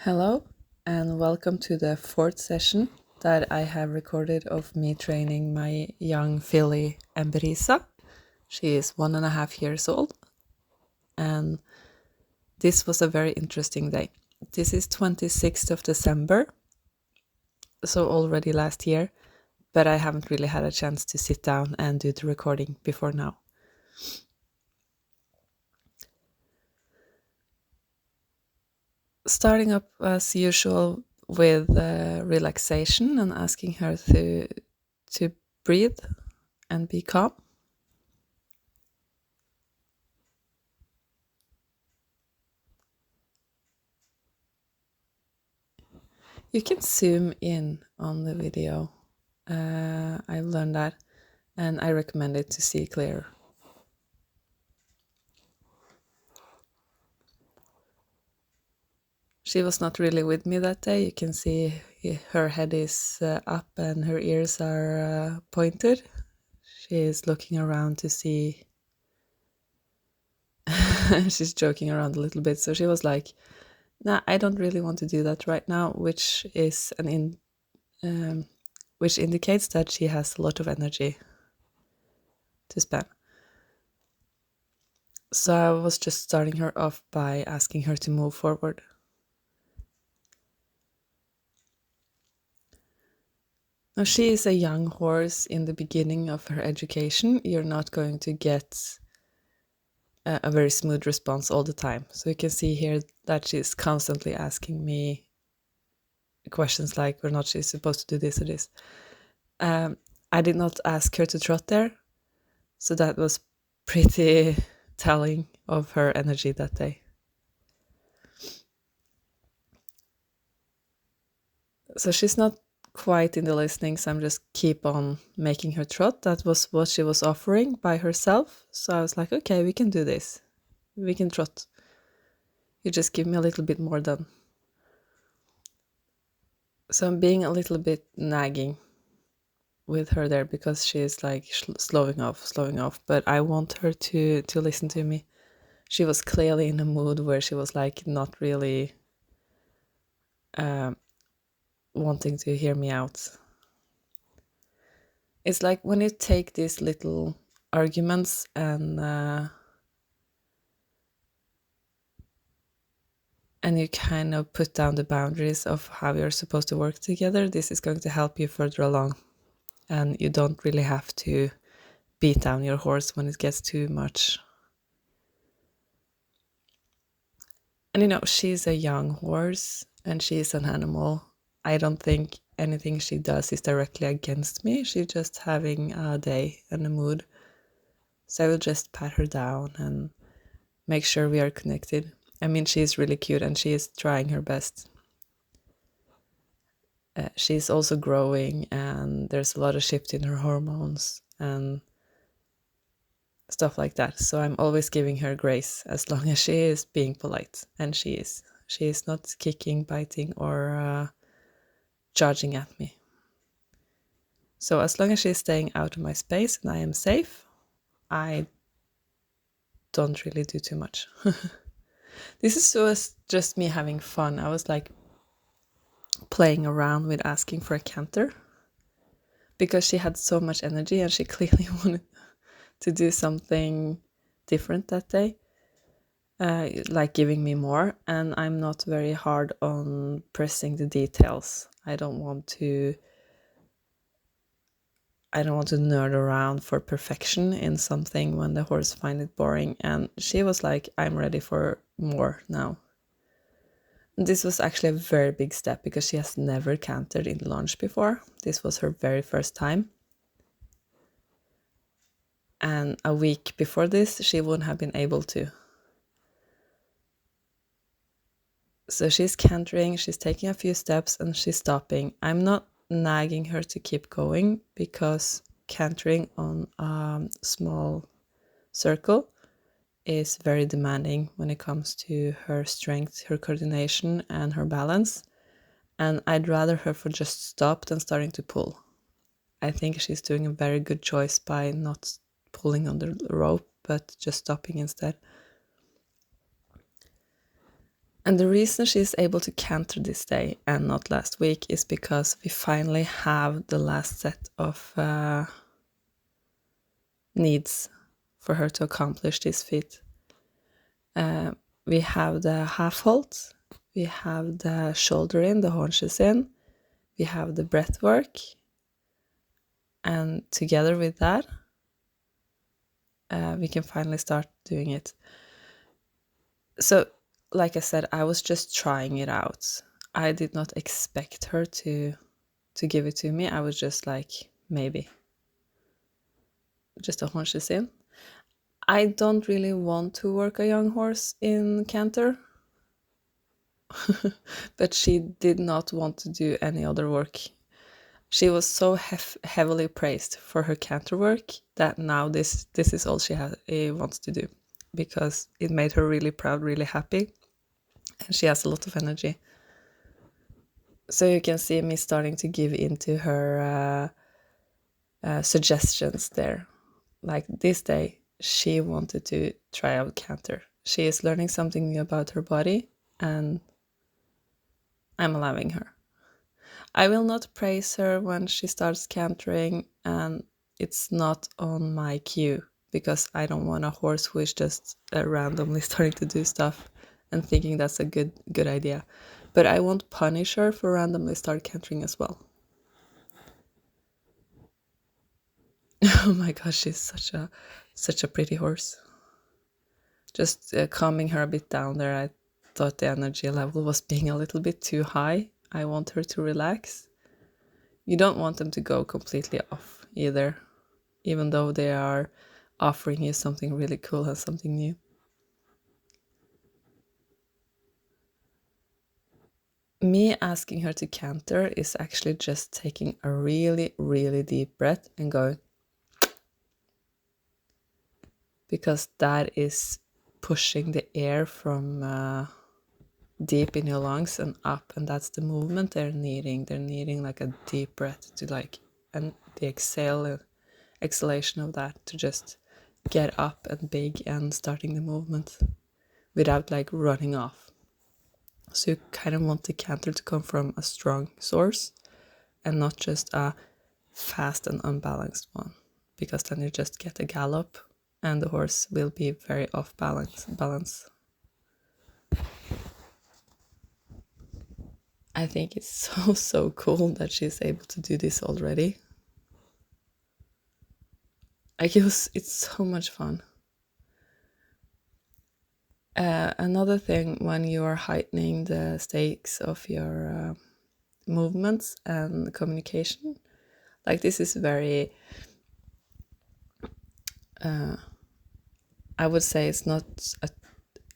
Hello, and welcome to the fourth session that I have recorded of me training my young filly Emberiza. She is 1.5 years old, and this was a very interesting day. This is 26th of December, so already last year, but I haven't really had a chance to sit down and do the recording before now. Starting up as usual with relaxation and asking her to breathe and be calm. You can zoom in on the video. I've learned that, and I recommend it to see clear. She was not really with me that day. You can see her head is up and her ears are pointed. She is looking around to see. She's joking around a little bit. So she was like, "Nah, I don't really want to do that right now," which is which indicates that she has a lot of energy to spend. So I was just starting her off by asking her to move forward. Now, she is a young horse in the beginning of her education. You're not going to get a very smooth response all the time. So you can see here that she's constantly asking me questions like whether or not she's supposed to do this or this. I did not ask her to trot there, so that was pretty telling of her energy that day. So she's not quite in the listening, so I'm just keep on making her trot. That was what she was offering by herself. So I was like, okay, we can do this. We can trot. You just give me a little bit more then. So I'm being a little bit nagging with her there because she's like slowing off. But I want her to listen to me. She was clearly in a mood where she was like not really wanting to hear me out. It's like when you take these little arguments and you kind of put down the boundaries of how you're supposed to work together, this is going to help you further along. And you don't really have to beat down your horse when it gets too much. And she's a young horse and she's an animal. I don't think anything she does is directly against me. She's just having a day and a mood. So I will just pat her down and make sure we are connected. I mean, she's really cute and she is trying her best. She's also growing and there's a lot of shift in her hormones and stuff like that. So I'm always giving her grace as long as she is being polite. And she is. She is not kicking, biting, or charging at me. So as long as she's staying out of my space and I am safe, I don't really do too much. This was just me having fun. I was like playing around with asking for a canter because she had so much energy and she clearly wanted to do something different that day, like giving me more. And I'm not very hard on pressing the details. I don't want to nerd around for perfection in something when the horse find it boring. And she was like, I'm ready for more now. And this was actually a very big step because she has never cantered in lunge before. This was her very first time. And a week before this, she wouldn't have been able to. So she's cantering, she's taking a few steps and she's stopping. I'm not nagging her to keep going because cantering on a small circle is very demanding when it comes to her strength, her coordination, and her balance. And I'd rather her for just stop than starting to pull. I think she's doing a very good choice by not pulling on the rope, but just stopping instead. And the reason she's able to canter this day and not last week is because we finally have the last set of needs for her to accomplish this feat. We have the half halt, we have the shoulder in, the haunches in, we have the breath work, and together with that, we can finally start doing it. So, like I said, I was just trying it out. I did not expect her to give it to me. I was just like, maybe. Just a haunches in. I don't really want to work a young horse in canter. But she did not want to do any other work. She was so heavily praised for her canter work that now this is all she wants to do, because it made her really proud, really happy, and she has a lot of energy. So you can see me starting to give into her suggestions there. Like this day, she wanted to try out canter. She is learning something new about her body, and I'm allowing her. I will not praise her when she starts cantering, and it's not on my cue, because I don't want a horse who is just randomly starting to do stuff and thinking that's a good idea. But I won't punish her for randomly start cantering as well. Oh my gosh, she's such a pretty horse. Just calming her a bit down there, I thought the energy level was being a little bit too high. I want her to relax. You don't want them to go completely off either, even though they are offering you something really cool and something new. Me asking her to canter is actually just taking a really, really deep breath and going, because that is pushing the air from deep in your lungs and up, and that's the movement they're needing. They're needing like a deep breath to like, and the exhalation of that to just get up and big and starting the movement without like running off. So you kind of want the canter to come from a strong source and not just a fast and unbalanced one, because then you just get a gallop and the horse will be very off balance. I think it's so cool that she's able to do this already. It's so much fun. Another thing, when you are heightening the stakes of your movements and communication, like this is very, I would say it's not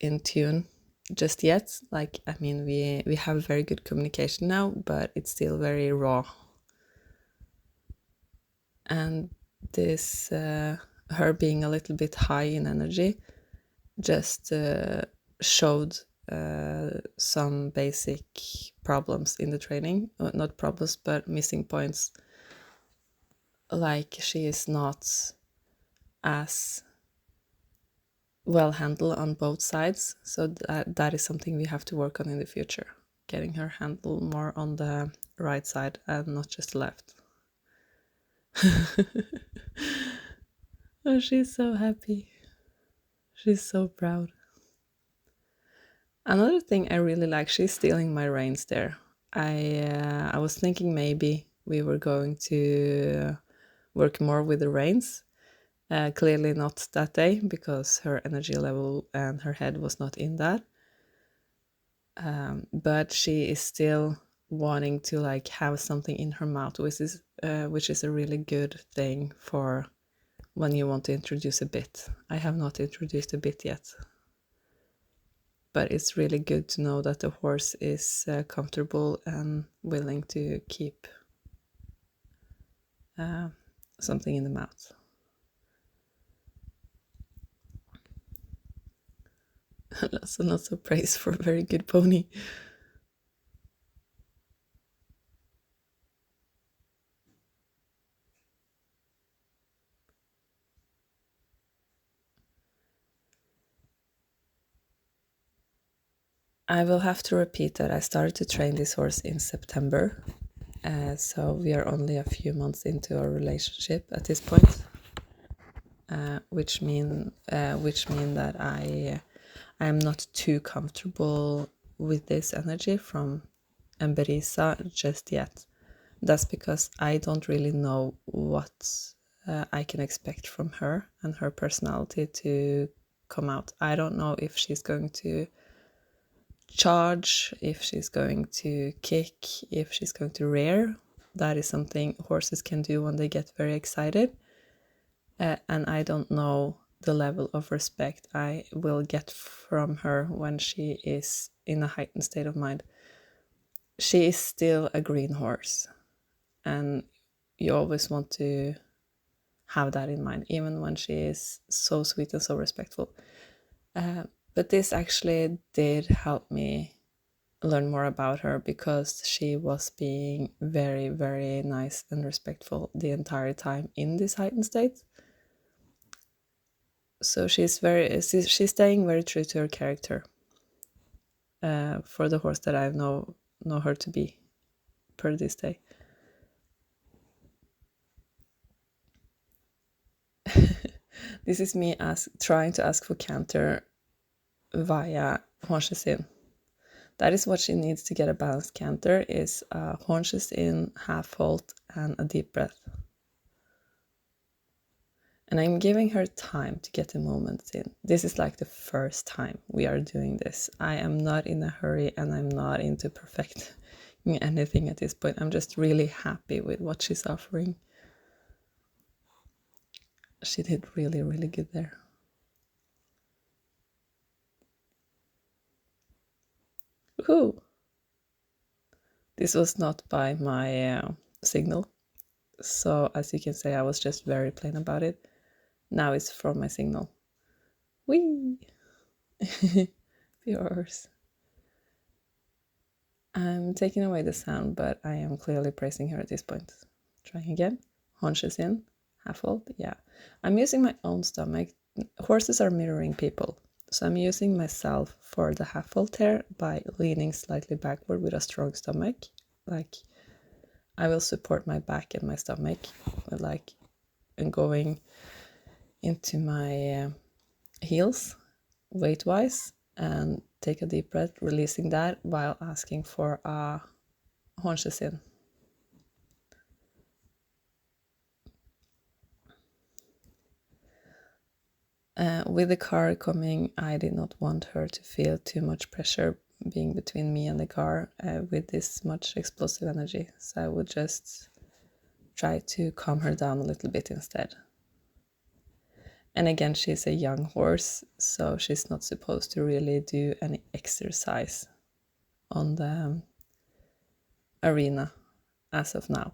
in tune just yet. Like, I mean, we have very good communication now, but it's still very raw. And this, her being a little bit high in energy, just showed some basic problems in the training. Not problems, but missing points. Like, she is not as well handled on both sides. So that is something we have to work on in the future. Getting her handled more on the right side and not just left. Oh, she's so happy. She's so proud. Another thing I really like, she's stealing my reins there. I was thinking maybe we were going to work more with the reins. Clearly not that day, because her energy level and her head was not in that. But she is still wanting to like have something in her mouth, which is a really good thing for when you want to introduce a bit. I have not introduced a bit yet, but it's really good to know that the horse is comfortable and willing to keep something in the mouth. Lots of praise for a very good pony. I will have to repeat that I started to train this horse in September. So we are only a few months into our relationship at this point, which mean that I am not too comfortable with this energy from Emberiza just yet. That's because I don't really know what I can expect from her and her personality to come out. I don't know if she's going to charge, if she's going to kick, if she's going to rear. That is something horses can do when they get very excited. And I don't know the level of respect I will get from her when she is in a heightened state of mind. She is still a green horse, and you always want to have that in mind, even when she is so sweet and so respectful. But this actually did help me learn more about her, because she was being very, very nice and respectful the entire time in this heightened state. So she's staying very true to her character, for the horse that I know her to be per this day. This is me trying to ask for canter via haunches in. That is what she needs to get a balanced canter, is haunches in, half halt, and a deep breath. And I'm giving her time to get the movements in. This is like the first time we are doing this. I am not in a hurry, and I'm not into perfecting anything at this point. I'm just really happy with what she's offering. She did really, really good there. Woohoo! This was not by my signal. So as you can say, I was just very plain about it. Now it's from my signal. Whee! Yours. I'm taking away the sound, but I am clearly praising her at this point. Trying again. Haunches in. Half halt. Yeah. I'm using my own stomach. Horses are mirroring people. So I'm using myself for the half halt here by leaning slightly backward with a strong stomach. Like, I will support my back and my stomach with and going into my heels weight-wise, and take a deep breath, releasing that while asking for a haunches in. With the car coming, I did not want her to feel too much pressure being between me and the car with this much explosive energy. So I would just try to calm her down a little bit instead. And again, she's a young horse, so she's not supposed to really do any exercise on the arena as of now.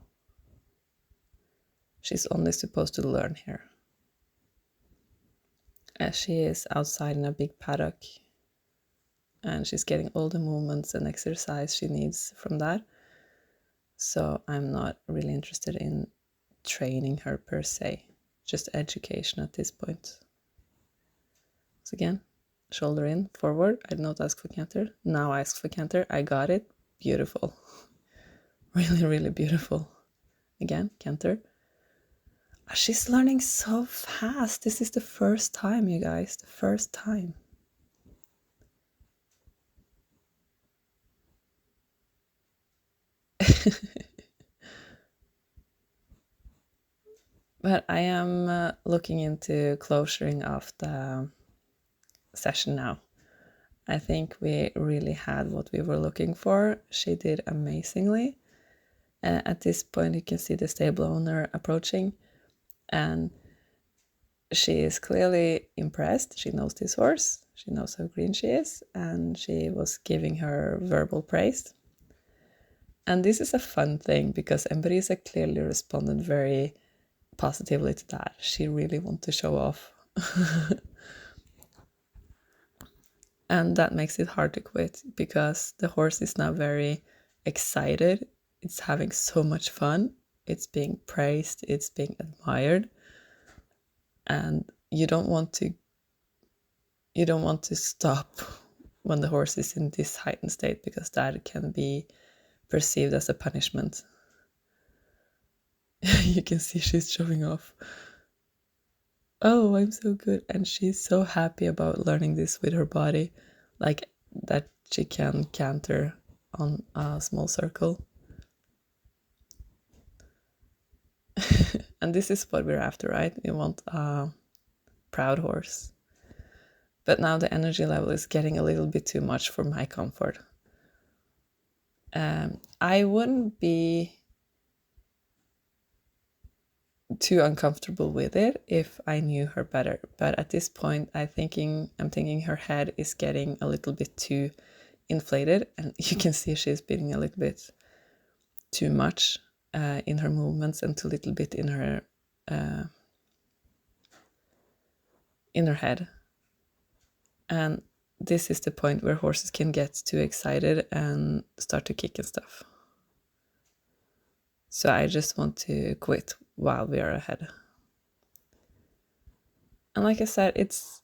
She's only supposed to learn here. As she is outside in a big paddock, and she's getting all the movements and exercise she needs from that. So I'm not really interested in training her per se, just education at this point. So again, shoulder in, forward. I did not ask for canter. Now I ask for canter. I got it. Beautiful. Really, really beautiful. Again, canter. She's learning so fast. This is the first time, you guys. The first time. But I am looking into closing of the session now. I think we really had what we were looking for. She did amazingly. At this point, you can see the stable owner approaching, and she is clearly impressed. She knows this horse. She knows how green she is, and she was giving her verbal praise. And this is a fun thing, because Emberiza clearly responded very positively to that. She really wants to show off. And that makes it hard to quit, because the horse is now very excited. It's having so much fun. It's being praised. It's being admired. And you don't want to stop when the horse is in this heightened state, because that can be perceived as a punishment. You can see she's showing off. Oh, I'm so good. And she's so happy about learning this with her body, like that she can canter on a small circle. And this is what we're after, right? We want a proud horse. But now the energy level is getting a little bit too much for my comfort. I wouldn't be too uncomfortable with it if I knew her better. But at this point, I'm thinking her head is getting a little bit too inflated, and you can see she's being a little bit too much in her movements and too little bit in her head. And this is the point where horses can get too excited and start to kick and stuff. So I just want to quit while we are ahead. And like I said, it's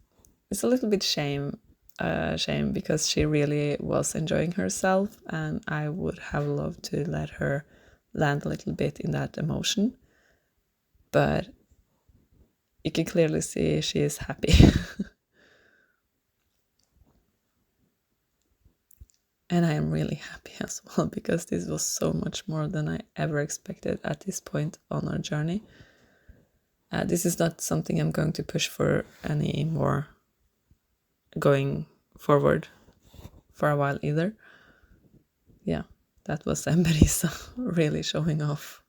a little bit shame because she really was enjoying herself, and I would have loved to let her land a little bit in that emotion. But you can clearly see she is happy. And I am really happy as well, because this was so much more than I ever expected at this point on our journey. This is not something I'm going to push for any more going forward for a while either. Yeah, that was Emberiza really showing off.